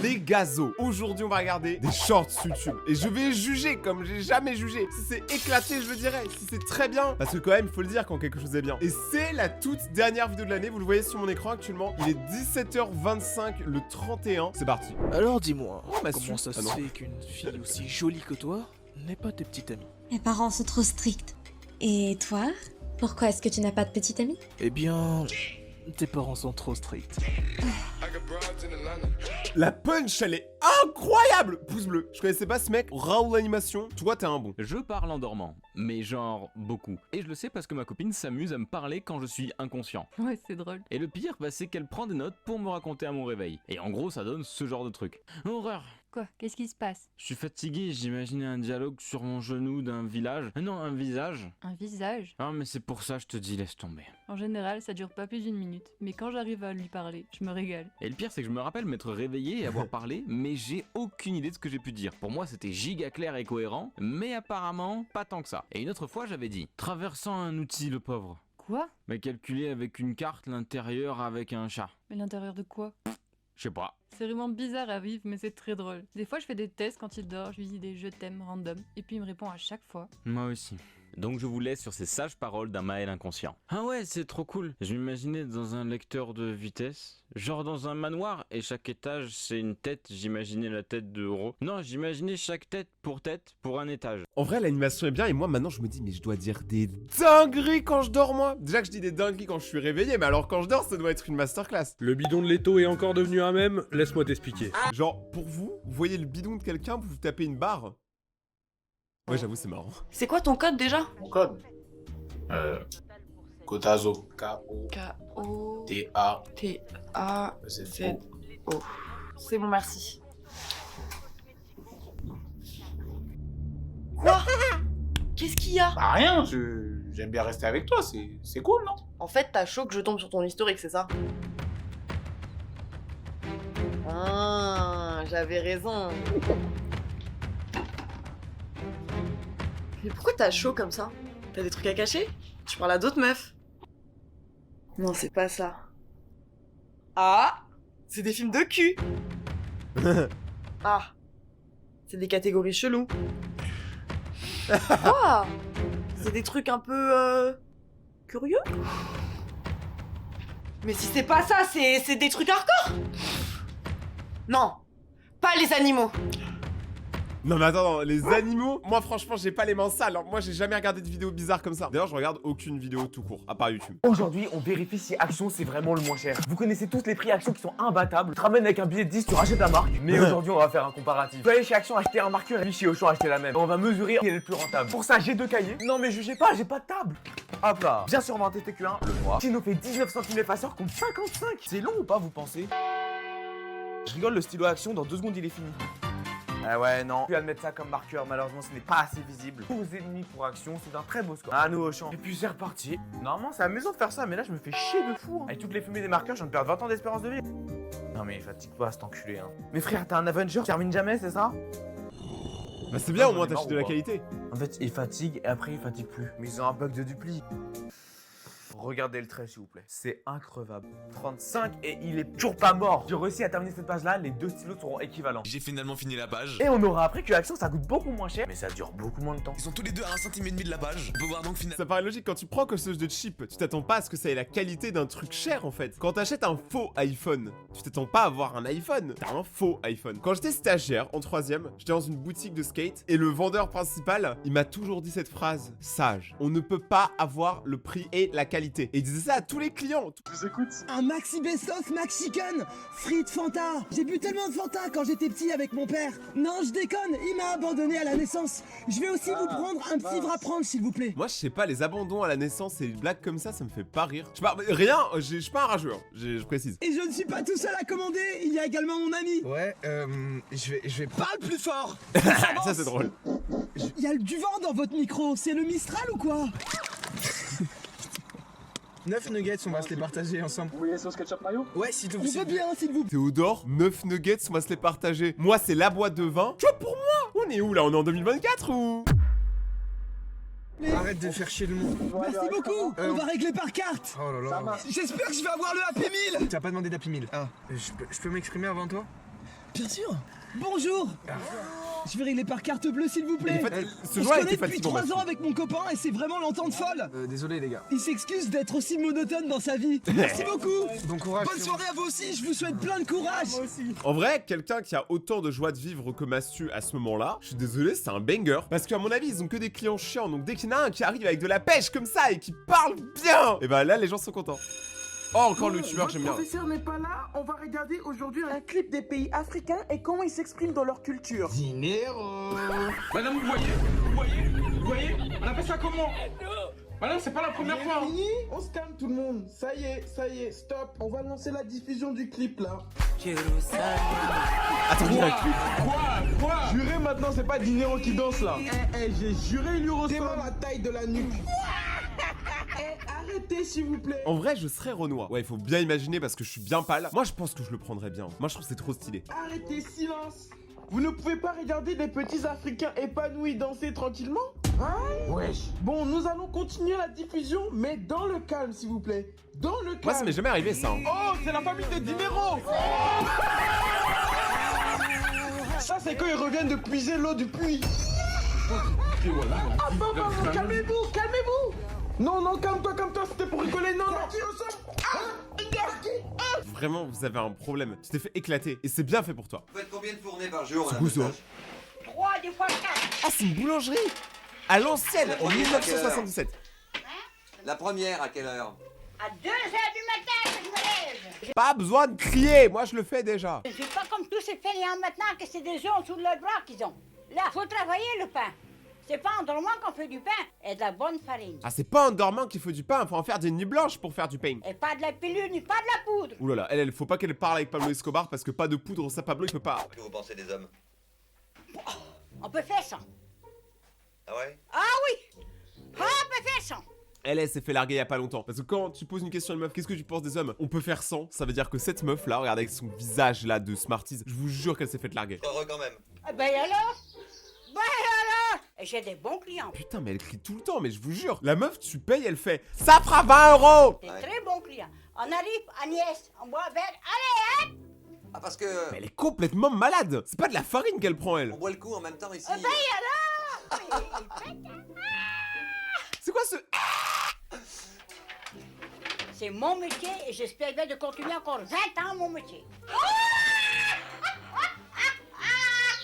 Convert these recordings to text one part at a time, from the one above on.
les gazos. Aujourd'hui, on va regarder des shorts YouTube. Et je vais juger comme j'ai jamais jugé. Si c'est éclaté, je le dirais. Si c'est très bien. Parce que quand même, il faut le dire quand quelque chose est bien. Et c'est la toute dernière vidéo de l'année. Vous le voyez sur mon écran actuellement. Il est 17h25 le 31. C'est parti. Alors dis-moi, ma comment ça se fait qu'une fille aussi jolie que toi n'est pas tes petites amies? Mes parents sont trop stricts. Et toi? Pourquoi est-ce que tu n'as pas de petite amie? Eh bien, tes parents sont trop stricts. La punch, elle est incroyable. Pouce bleu. Je connaissais pas ce mec. Raoul Animation. Toi, t'es un bon. Je parle en dormant, mais genre beaucoup. Et je le sais parce que ma copine s'amuse à me parler quand je suis inconscient. Ouais, c'est drôle. Et le pire, c'est qu'elle prend des notes pour me raconter à mon réveil. Et en gros, ça donne ce genre de truc. Horreur. Quoi? Qu'est-ce qui se passe? Je suis fatigué, j'imaginais un dialogue sur mon genou d'un village. Non, un visage. Un visage? Ah, mais c'est pour ça, je te dis, laisse tomber. En général, ça dure pas plus d'une minute, mais quand j'arrive à lui parler, je me régale. Et le pire, c'est que je me rappelle m'être réveillé et avoir parlé, mais j'ai aucune idée de ce que j'ai pu dire. Pour moi, c'était giga clair et cohérent, mais apparemment, pas tant que ça. Et une autre fois, j'avais dit, traversant un outil, le pauvre. Quoi? Mais calculer avec une carte l'intérieur avec un chat. Mais l'intérieur de quoi? Je sais pas. C'est vraiment bizarre à vivre, mais c'est très drôle. Des fois, je fais des tests quand il dort, je lui dis des je t'aime random, et puis il me répond à chaque fois. Moi aussi. Donc je vous laisse sur ces sages paroles d'un Maël inconscient. Ah ouais, c'est trop cool. Je m'imaginais dans un lecteur de vitesse, genre dans un manoir, et chaque étage c'est une tête, j'imaginais la tête de Oro. Non, j'imaginais chaque tête pour un étage. En vrai, l'animation est bien. Et moi, maintenant, je me dis, mais je dois dire des dingueries quand je dors, moi. Déjà que je dis des dingueries quand je suis réveillé, mais alors quand je dors, ça doit être une masterclass. Le bidon de l'étau est encore devenu un mème, laisse-moi t'expliquer. Genre, pour vous, vous voyez le bidon de quelqu'un, vous tapez une barre. Ouais, j'avoue, c'est marrant. C'est quoi ton code déjà? Mon code Kotazo. K-O... T-A. T-A-Z-O. C'est bon, merci. Quoi? Qu'est-ce qu'il y a? Bah rien, j'aime bien rester avec toi, c'est cool, non? En fait, t'as chaud que je tombe sur ton historique, c'est ça? Ah, j'avais raison. Mais pourquoi t'as chaud comme ça? T'as des trucs à cacher? Tu parles à d'autres meufs? Non, c'est pas ça. Ah! C'est des films de cul! Ah! C'est des catégories cheloues. Quoi? C'est des trucs un peu... curieux? Mais si c'est pas ça, c'est des trucs hardcore! Non! Pas les animaux! Non mais attends, les animaux, moi franchement j'ai pas les mains sales, hein. Moi j'ai jamais regardé de vidéos bizarres comme ça. D'ailleurs je regarde aucune vidéo tout court, à part YouTube. Aujourd'hui on vérifie si Action c'est vraiment le moins cher. Vous connaissez tous les prix Action qui sont imbattables. Tu te ramènes avec un billet de 10, tu rachètes la marque. Mais aujourd'hui on va faire un comparatif. Tu peux aller chez Action acheter un marqueur et puis chez Auchan acheter la même. On va mesurer qui est le plus rentable. Pour ça j'ai deux cahiers. Non mais jugez pas, j'ai pas de table. Hop là. Bien sûr on va en tester qu'un, le noir. Qui nous fait 19 cm effaceur contre 55. C'est long ou pas vous pensez? Je rigole, le stylo Action dans 2 secondes il est fini. Ah ouais, non. Tu vas mettre ça comme marqueur, malheureusement, ce n'est pas assez visible. 12,5 pour Action, c'est un très beau score. À nous au champ. Et puis c'est reparti. Normalement, c'est amusant de faire ça, mais là, je me fais chier de fou. Hein. Avec toutes les fumées des marqueurs, je viens de perdre 20 ans d'espérance de vie. Non, mais fatigue pas, cet enculé. Hein. Mais frère, t'es un Avenger, tu termines jamais, c'est ça? Bah c'est bien, au moins t'achètes de la qualité. En fait, il fatigue et après, il fatigue plus. Mais ils ont un bug de dupli. Regardez le trait s'il vous plaît, c'est increvable. 35 et il est toujours pas mort. J'ai réussi à terminer cette page là, les deux stylos seront équivalents. J'ai finalement fini la page. Et on aura appris que Action ça coûte beaucoup moins cher, mais ça dure beaucoup moins de temps. Ils sont tous les deux à 1,5 cm de la page. On peut voir donc finalement. Ça paraît logique, quand tu prends quelque chose de cheap, tu t'attends pas à ce que ça ait la qualité d'un truc cher en fait. Quand t'achètes un faux iPhone, tu t'attends pas à avoir un iPhone, t'as un faux iPhone. Quand j'étais stagiaire en 3ème, j'étais dans une boutique de skate et le vendeur principal, il m'a toujours dit cette phrase, sage. On ne peut pas avoir le prix et la qualité. Et il disait ça à tous les clients. Je vous écoute. Un Maxi Best-of Max Chicken, frites Fanta. J'ai bu tellement de Fanta quand j'étais petit avec mon père. Non, je déconne, il m'a abandonné à la naissance. Je vais aussi vous prendre un petit Vraprange s'il vous plaît. Moi je sais pas, les abandons à la naissance et les blagues comme ça me fait pas rire. Je sais pas, rien, je suis pas un rageux, hein. Je précise. Et je ne suis pas tout seul à commander, il y a également mon ami. Ouais, je vais Parle plus fort. Ça c'est drôle. Il y a du vent dans votre micro, c'est le Mistral ou quoi? 9 nuggets, on va se les partager ensemble. Vous voulez sauce ketchup mayo? Ouais, s'il te On plaît. veut bien, s'il vous plaît. Théodore, 9 nuggets, on va se les partager. Moi c'est la boîte de vin. Tu vois pour moi. On est où là? On est en 2024 ou? Arrête de faire chier le monde. Merci beaucoup, on va régler par carte. Oh là là. J'espère que je vais avoir le Happy Meal. T'as pas demandé d'Happy Meal. Ah, je peux m'exprimer avant toi? Bien sûr. Bonjour. Je vais régler par carte bleue s'il vous plaît. En fait, ce On se joueur connaît était depuis fatigant. 3 ans avec mon copain et c'est vraiment l'entente folle. Désolé les gars. Il s'excuse d'être aussi monotone dans sa vie. Merci beaucoup. Bon courage. Bonne soirée à vous aussi, je vous souhaite plein de courage. Moi aussi. En vrai, quelqu'un qui a autant de joie de vivre que Mastu à ce moment-là, je suis désolé, c'est un banger. Parce qu'à mon avis, ils ont que des clients chiants. Donc dès qu'il y en a un qui arrive avec de la pêche comme ça et qui parle bien, et bah là, les gens sont contents. Oh, encore le youtubeur que j'aime bien. Le professeur n'est pas là, on va regarder aujourd'hui un clip des pays africains et comment ils s'expriment dans leur culture. Dinero. Madame, vous voyez On appelle ça comment Madame, c'est pas la première fois. Fini, on se calme tout le monde. Ça y est, stop. On va lancer la diffusion du clip là. Attends, il y a un clip. Quoi Juré maintenant, c'est pas Dinero qui danse là. J'ai juré, il lui ressemble la taille de la nuque. Arrêtez s'il vous plaît. En vrai, je serais Renoir. Ouais, il faut bien imaginer parce que je suis bien pâle. Moi, je pense que je le prendrais bien. Moi, je trouve que c'est trop stylé. Arrêtez, silence. Vous ne pouvez pas regarder des petits Africains épanouis danser tranquillement? Hein? Wesh. Bon, nous allons continuer la diffusion, mais dans le calme, s'il vous plaît. Dans le calme. Moi, ça m'est jamais arrivé, ça. Hein. Oh, c'est la famille de Dinero. Ça, c'est quand ils reviennent de puiser l'eau du puits. Ah, pardon, calmez-vous. Non, calme-toi, c'était pour rigoler, non. Vraiment, vous avez un problème. Tu t'es fait éclater et c'est bien fait pour toi. Vous faites combien de fournées par jour? C'est quoi ça? 3 des fois 4. Ah, c'est une boulangerie. À l'ancienne, en 1977. La première, à quelle heure? À 2 heures du matin que je me lève. Pas besoin de crier, moi je le fais déjà. Je suis pas comme tous ces fainéants maintenant que c'est des œufs sous le bras qu'ils ont. Là, faut travailler le pain. C'est pas en dormant qu'on fait du pain et de la bonne farine. Ah, c'est pas en dormant qu'il faut du pain, faut en faire des nuits blanches pour faire du pain. Et pas de la pilule ni pas de la poudre. Ouh là là, elle, faut pas qu'elle parle avec Pablo Escobar parce que pas de poudre, ça Pablo il peut pas. Qu'est-ce que vous pensez des hommes? On peut faire ça. Ah ouais? Ah oui. On peut faire ça. Elle s'est fait larguer il y a pas longtemps. Parce que quand tu poses une question à une meuf, qu'est-ce que tu penses des hommes? On peut faire sans. Ça veut dire que cette meuf là, regardez avec son visage là de Smarties, je vous jure qu'elle s'est fait larguer. Heureux quand même. Ben alors? Et j'ai des bons clients. Putain, mais elle crie tout le temps, mais je vous jure. La meuf, tu payes, elle fait ça fera 20 €. Des très bons clients. On arrive, Agnès, on boit un verre. Allez, hein? Ah, parce que. Mais elle est complètement malade. C'est pas de la farine qu'elle prend, elle. On boit le coup en même temps ici. Ben alors? C'est quoi ce. C'est mon métier et j'espère bien de continuer encore 20 ans mon métier.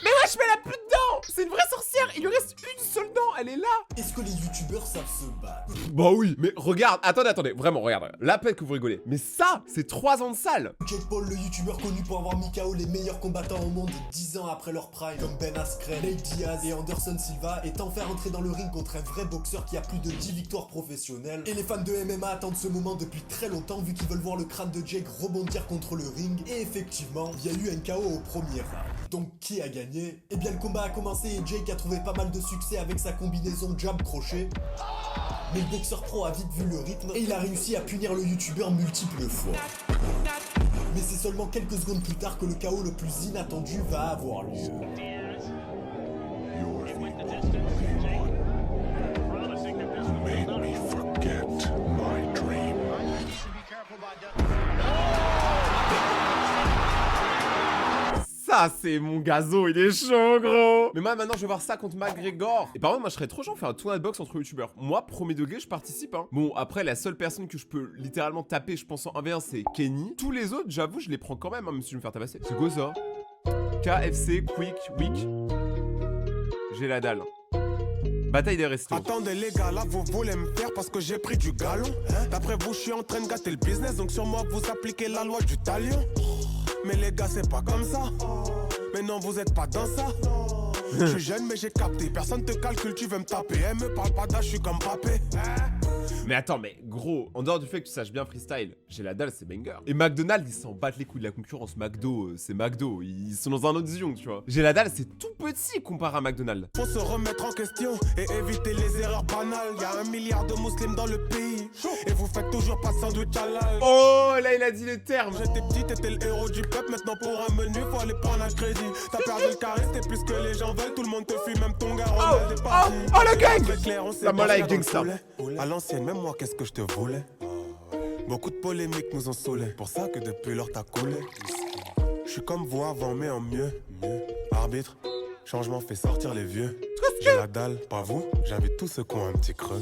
Mais wesh, mais elle a plus de dents. C'est une vraie sorcière. Il lui reste une seule dent, elle est là. Est-ce que les youtubeurs savent se battre? Bah oui, mais regarde, attendez, vraiment, regarde. La peine que vous rigolez. Mais ça, c'est 3 ans de salle. Jake Paul, le youtubeur connu pour avoir mis KO les meilleurs combattants au monde 10 ans après leur prime, comme Ben Askren, Nate Diaz et Anderson Silva, est enfin rentré dans le ring contre un vrai boxeur qui a plus de 10 victoires professionnelles. Et les fans de MMA attendent ce moment depuis très longtemps vu qu'ils veulent voir le crâne de Jake rebondir contre le ring. Et effectivement, il y a eu un KO au premier round. Donc qui a gagné? Eh bien le combat a commencé et Jake a trouvé pas mal de succès avec sa combinaison jab-crochet. Mais le boxeur pro a vite vu le rythme et il a réussi à punir le youtubeur multiples fois. Mais c'est seulement quelques secondes plus tard que le KO le plus inattendu va avoir lieu. Ça, c'est mon gazo, il est chaud, gros. Mais moi, maintenant, je vais voir ça contre McGregor. Et par contre, moi, je serais trop chaud faire un tournoi de boxe entre youtubeurs. Moi, premier degré, je participe, hein. Bon, après, la seule personne que je peux littéralement taper, je pense, en 1v1, c'est Kenny. Tous les autres, j'avoue, je les prends quand même, hein, même si je vais me faire tabasser. C'est quoi ça? KFC, Quick, Week. J'ai la dalle. Bataille des restos. Attendez les gars, là vous voulez me faire parce que j'ai pris du galon. D'après vous, je suis en train de gâter le business, donc sur moi vous appliquez la loi du talion. Mais les gars, c'est pas comme ça. Mais non, vous êtes pas dans ça. Je suis jeune, mais j'ai capté. Personne te calcule, tu veux me taper. Elle me parle pas d'âge, je suis comme papé. Mais attends, mais gros, en dehors du fait que tu saches bien freestyle, j'ai la dalle, c'est banger. Et McDonald's, ils s'en battent les couilles de la concurrence. McDo, c'est McDo. Ils sont dans un autre zion, tu vois. J'ai la dalle, c'est tout petit comparé à McDonald's. Faut se remettre en question et éviter les erreurs banales. Y'a 1 milliard de musulmans dans le pays. Et vous faites toujours pas de sandwich halal. Oh, là, il a dit les termes. J'étais petit, t'étais le héros du peuple. Maintenant, pour un menu, faut aller prendre un crédit. T'as perdu le charisme, t'es plus que les gens veulent. Tout le monde te fuit, même ton gars. Oh, la gang! La molle avec Gangsta. À l'ancienne, même moi, qu'est-ce que je te voulais? Beaucoup de polémiques nous ont saoulés. Pour ça que depuis lors t'as coulé. Je suis comme vous avant, mais en mieux. Arbitre, changement fait sortir les vieux. J'ai la dalle, pas vous, j'invite tous ceux qui ont un petit creux.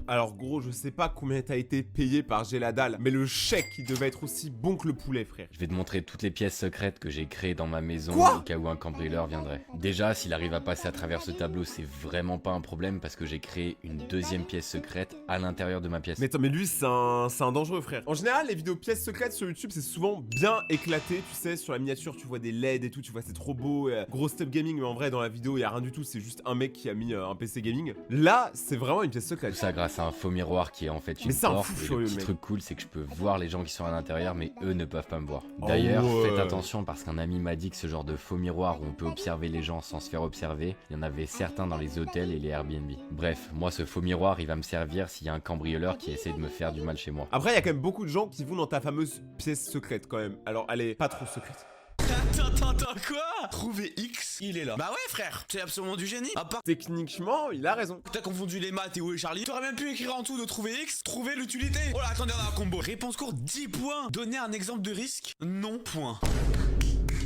Alors gros, je sais pas combien t'as été payé par J'ai la dalle, mais le chèque il devait être aussi bon que le poulet, frère. Je vais te montrer toutes les pièces secrètes que j'ai créées dans ma maison Quoi au cas où un cambrioleur viendrait. Déjà, s'il arrive à passer à travers ce tableau, c'est vraiment pas un problème parce que j'ai créé une deuxième pièce secrète à l'intérieur de ma pièce. Mais attends, mais lui c'est un dangereux, frère. En général, les vidéos pièces secrètes sur YouTube, c'est souvent bien éclaté, tu sais, sur la miniature, tu vois des LED et tout, tu vois, c'est trop beau, gros step gaming, mais en vrai, dans la vidéo, y a rien du tout, c'est juste un mec qui a mis un PC gaming. Là, c'est vraiment une pièce secrète. Tout ça grâce à un faux miroir qui est en fait une Mais c'est un porte. fou Et furieux, le petit mec. truc cool, c'est que je peux voir les gens qui sont à l'intérieur, mais eux ne peuvent pas me voir. D'ailleurs, faites attention parce qu'un ami m'a dit que ce genre de faux miroir où on peut observer les gens sans se faire observer, il y en avait certains dans les hôtels et les Airbnb. Bref, moi ce faux miroir, il va me servir s'il y a un cambrioleur qui essaie de me faire du mal chez moi. Après, il y a quand même beaucoup de gens qui vont dans ta fameuse pièce secrète quand même. Alors, elle est pas trop secrète. Attends, quoi? Trouver X, il est là. Bah ouais, frère, c'est absolument du génie. À part Techniquement, il a raison. t'as confondu les maths, Théo et Charlie. T'aurais même pu écrire en dessous de trouver X, trouver l'utilité. Oh là, attendez, on a un combo. Réponse courte, 10 points. Donner un exemple de risque? Non, point.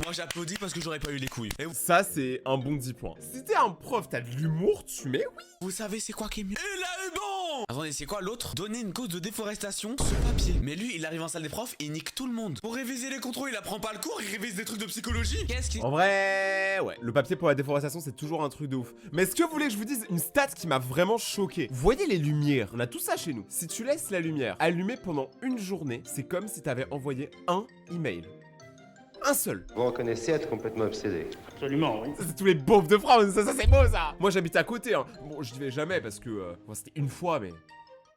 Moi j'applaudis parce que j'aurais pas eu les couilles. Et Ça, c'est un bon 10 points. Si t'es un prof, t'as de l'humour, tu mets oui. vous savez c'est quoi qui est mieux? Il a eu bon. Attendez, c'est quoi l'autre? Donner une cause de déforestation sur papier. Mais lui, il arrive en salle des profs et il nique tout le monde. Pour réviser les contrôles, il apprend pas le cours, il révise des trucs de psychologie. Qu'est-ce qui... En vrai, ouais. Le papier pour la déforestation, c'est toujours un truc de ouf. Mais est-ce que vous voulez que je vous dise une stat qui m'a vraiment choqué? Vous voyez les lumières? On a tout ça chez nous. Si tu laisses la lumière allumée pendant une journée, c'est comme si t'avais envoyé un email. Un seul. Vous reconnaissez être complètement obsédé? Absolument, oui. Ça, c'est tous les beaufs de France, ça c'est beau ça. Moi j'habite à côté, hein. Bon, j'y vais jamais parce que bon, c'était une fois, mais...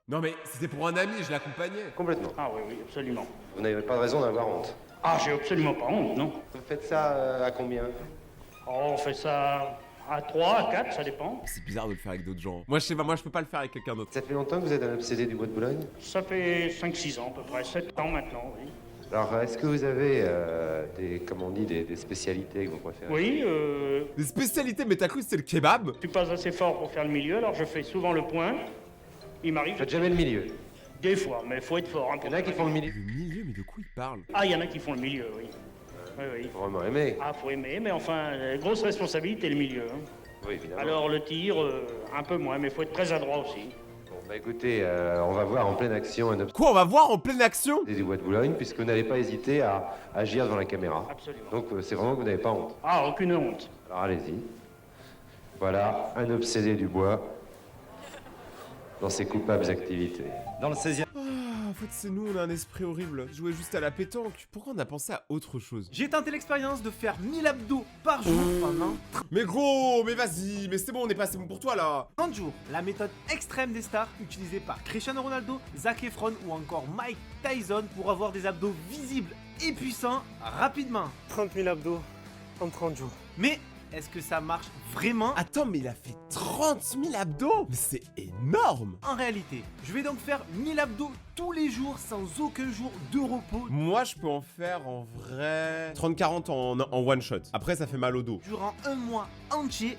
Non mais c'était pour un ami, je l'accompagnais. Complètement. Ah oui, absolument. Vous n'avez pas de raison d'avoir honte. Ah, j'ai absolument pas honte, non. Vous faites ça à combien? Oh, on fait ça à 3, à 4, ça dépend. C'est bizarre de le faire avec d'autres gens. Moi je sais pas, moi je peux pas le faire avec quelqu'un d'autre. Ça fait longtemps que vous êtes un obsédé du bois de Boulogne? Ça fait 5-6 ans à peu près, 7 ans maintenant, oui. Alors, est-ce que vous avez comme on dit, des spécialités que vous préférez? Oui, Des spécialités, mais t'as cru que c'était le kebab? je suis pas assez fort pour faire le milieu, alors je fais souvent le point. Il m'arrive... Faites jamais le milieu. Des fois, mais faut être fort. Hein, Il y en a qui font le milieu. Le milieu, mais de quoi il parle? Ah, il y en a qui font le milieu, oui. Oui, oui. Faut vraiment aimer. Ah, faut aimer, mais enfin, grosse responsabilité, le milieu. Hein. Oui, évidemment. Alors, le tir, un peu moins, mais faut être très adroit aussi. Bon, bah écoutez, on va voir en pleine action un obsédé Quoi, on va voir en pleine action? du bois de Boulogne, puisque vous n'allez pas hésiter à agir devant la caméra. Absolument. Donc, c'est vraiment que vous n'avez pas honte. Ah, aucune honte. Alors, allez-y. Voilà, un obsédé du bois dans ses coupables activités. Dans le 16e. Ah, en fait c'est nous, on a un esprit horrible. Jouer juste à la pétanque. Pourquoi on a pensé à autre chose? J'ai tenté l'expérience de faire 1000 abdos par jour pendant Mais gros, mais vas-y, mais c'est bon, on est pas assez bon pour toi là. 30 jours. La méthode extrême des stars utilisée par Cristiano Ronaldo, Zac Efron ou encore Mike Tyson pour avoir des abdos visibles et puissants rapidement. 30 000 abdos en 30 jours. Mais est-ce que ça marche vraiment? Attends, mais il a fait 30 000 abdos? Mais c'est énorme. En réalité, je vais donc faire 1000 abdos tous les jours sans aucun jour de repos Moi je peux en faire en vrai 30-40 en one shot. Après ça fait mal au dos. durant un mois entier.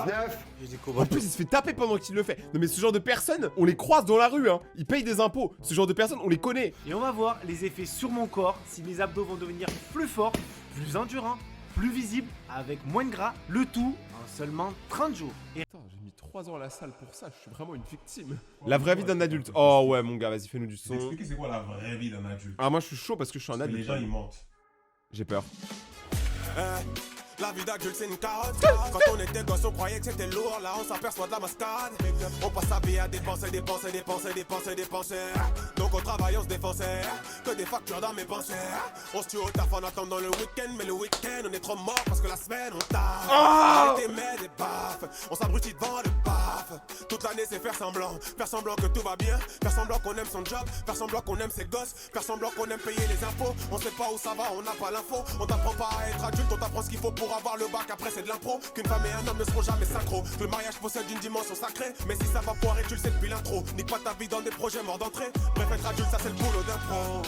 19. J'ai En découvert. plus il se fait taper pendant qu'il le fait. Non mais ce genre de personnes, on les croise dans la rue hein. Ils payent des impôts. Ce genre de personnes, on les connaît. Et on va voir les effets sur mon corps, si mes abdos vont devenir plus forts, plus endurants, plus visibles, avec moins de gras, le tout en seulement 30 jours. Et Attends, j'ai mis 3 ans à la salle pour ça, je suis vraiment une victime. La vraie vie d'un adulte. Oh ouais mon gars, vas-y fais-nous du son. Expliquez c'est quoi la vraie vie d'un adulte? Ah moi je suis chaud parce que je suis un Parce que adulte. les gens ils mentent. J'ai peur. La vie d'adulte c'est une carotte. Quand on était gosse on croyait que c'était lourd. Là on s'aperçoit de la mascarade. On passe sa vie à dépenser. Donc on travaille, on se défonçait. Que des factures dans mes pensées. On se tue au taf en attendant le week-end. Mais le week-end on est trop mort parce que la semaine on taffe. Arrêtez mais des baffes. On s'abrutit devant le paf. Toute l'année c'est faire semblant. Faire semblant que tout va bien. Faire semblant qu'on aime son job. Faire semblant qu'on aime ses gosses. Faire semblant qu'on aime payer les impôts. On sait pas où ça va, on n'a pas l'info. On t'apprend pas à être adulte, on t'apprend ce qu'il faut pour avoir le bac. Après c'est de l'impro. Qu'une femme et un homme ne seront jamais synchro. Que le mariage possède une dimension sacrée. Mais si ça va foirer, tu le sais depuis l'intro. Nique pas ta vie dans des projets morts d'entrée. Bref, être adulte, ça c'est le boulot d'un pro.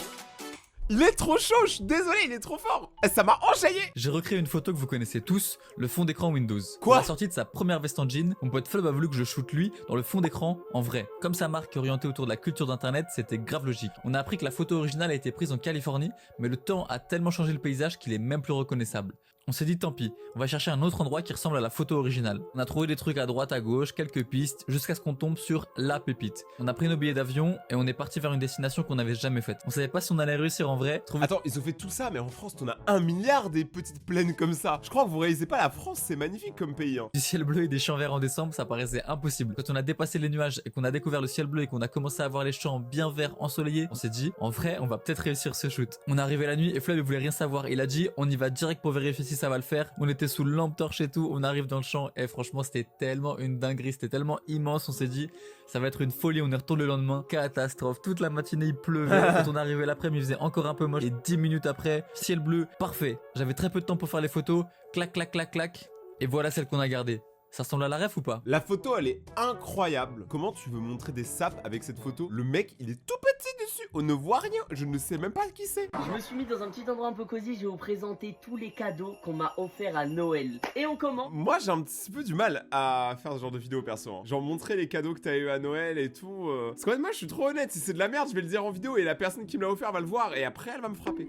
Il est trop chaud, je suis désolé, il est trop fort. Ça m'a enjaillé. J'ai recréé une photo que vous connaissez tous, le fond d'écran Windows. Quoi? À la sortie de sa première veste en jean, mon pote Flub a voulu que je shoote lui dans le fond d'écran en vrai. Comme sa marque est orientée autour de la culture d'internet, c'était grave logique. On a appris que la photo originale a été prise en Californie, mais le temps a tellement changé le paysage qu'il est même plus reconnaissable. On s'est dit tant pis, on va chercher un autre endroit qui ressemble à la photo originale. On a trouvé des trucs à droite à gauche, quelques pistes, jusqu'à ce qu'on tombe sur la pépite. On a pris nos billets d'avion et on est parti vers une destination qu'on n'avait jamais faite. On savait pas si on allait réussir en vrai. Attends, ils ont fait tout ça, mais en France, t'en as 1 milliard des petites plaines comme ça. Je crois que vous réalisez pas, la France, c'est magnifique comme pays. Hein. Du ciel bleu et des champs verts en décembre, ça paraissait impossible. Quand on a dépassé les nuages et qu'on a découvert le ciel bleu et qu'on a commencé à voir les champs bien verts ensoleillés, on s'est dit, en vrai, on va peut-être réussir ce shoot. On est arrivé la nuit et Flub il voulait rien savoir. Il a dit, on y va direct pour vérifier si ça va le faire. On était sous lampe torche et tout, on arrive dans le champ et franchement c'était tellement une dinguerie, c'était tellement immense, on s'est dit ça va être une folie, on y retourne le lendemain, catastrophe, toute la matinée il pleuvait, quand on arrivait l'après-midi il faisait encore un peu moche et 10 minutes après, ciel bleu, parfait. J'avais très peu de temps pour faire les photos, clac clac clac clac, et voilà celle qu'on a gardée. Ça ressemble à la ref ou pas? La photo elle est incroyable. Comment tu veux montrer des sapes avec cette photo? Le mec il est tout petit dessus, on ne voit rien, je ne sais même pas qui c'est. Je me suis mis dans un petit endroit un peu cosy, je vais vous présenter tous les cadeaux qu'on m'a offerts à Noël. Et on commence. Moi j'ai un petit peu du mal à faire ce genre de vidéo perso. Hein. Genre montrer les cadeaux que t'as eu à Noël et tout. Parce qu'en fait moi je suis trop honnête, si c'est de la merde je vais le dire en vidéo et la personne qui me l'a offert va le voir et après elle va me frapper.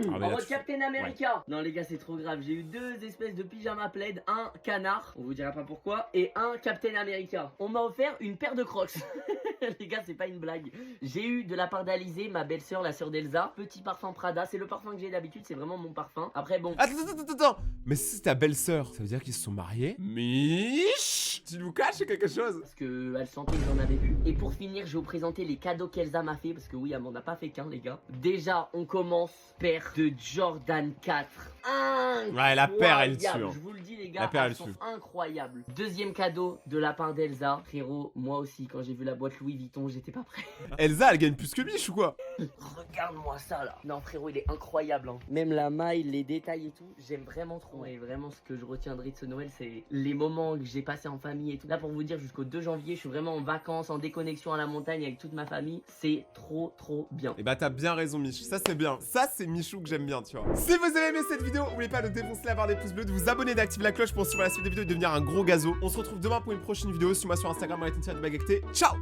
En mode Captain America. Ouais. Non les gars c'est trop grave, j'ai eu 2 espèces de pyjama plaid, un canard, on vous dira pas pourquoi, et un Captain America. On m'a offert une paire de Crocs. Les gars c'est pas une blague. J'ai eu de la part d'Alizée, ma belle-sœur, la sœur d'Elsa, petit parfum Prada, c'est le parfum que j'ai d'habitude, c'est vraiment mon parfum. Après bon... Attends. Mais si c'est ta belle-sœur, ça veut dire qu'ils se sont mariés? Mich, tu nous caches quelque chose? Parce que elle sentait que j'en avais vu. Et pour finir je vais vous présenter les cadeaux qu'Elsa m'a fait, parce que oui elle m'en a pas fait qu'un les gars. Déjà on commence paire de Jordan 4. Incroyable. Ouais, la paire elle tue. Je vous le dis les gars, elles sont incroyables. Deuxième cadeau de la part d'Elsa. Frérot, moi aussi quand j'ai vu la boîte Louis Vuitton, j'étais pas prêt. Elsa elle gagne plus que Mich ou quoi? Regarde-moi ça là. Non frérot, il est incroyable hein. Même la maille, les détails et tout, j'aime vraiment trop. Et vraiment ce que je retiendrai de ce Noël, c'est les moments que j'ai passés en famille et tout. Là pour vous dire, jusqu'au 2 janvier, je suis vraiment en vacances, en déconnexion à la montagne avec toute ma famille. C'est trop bien. Et bah t'as bien raison Mich, ça c'est bien. Ça c'est Michou que j'aime bien tu vois. Si vous avez aimé cette vidéo, n'oubliez pas de défoncer la barre des pouces bleus, de vous abonner, d'activer la cloche pour suivre la suite des vidéos et devenir un gros gazo. On se retrouve demain pour une prochaine vidéo. Suis-moi sur Instagram, Ciao.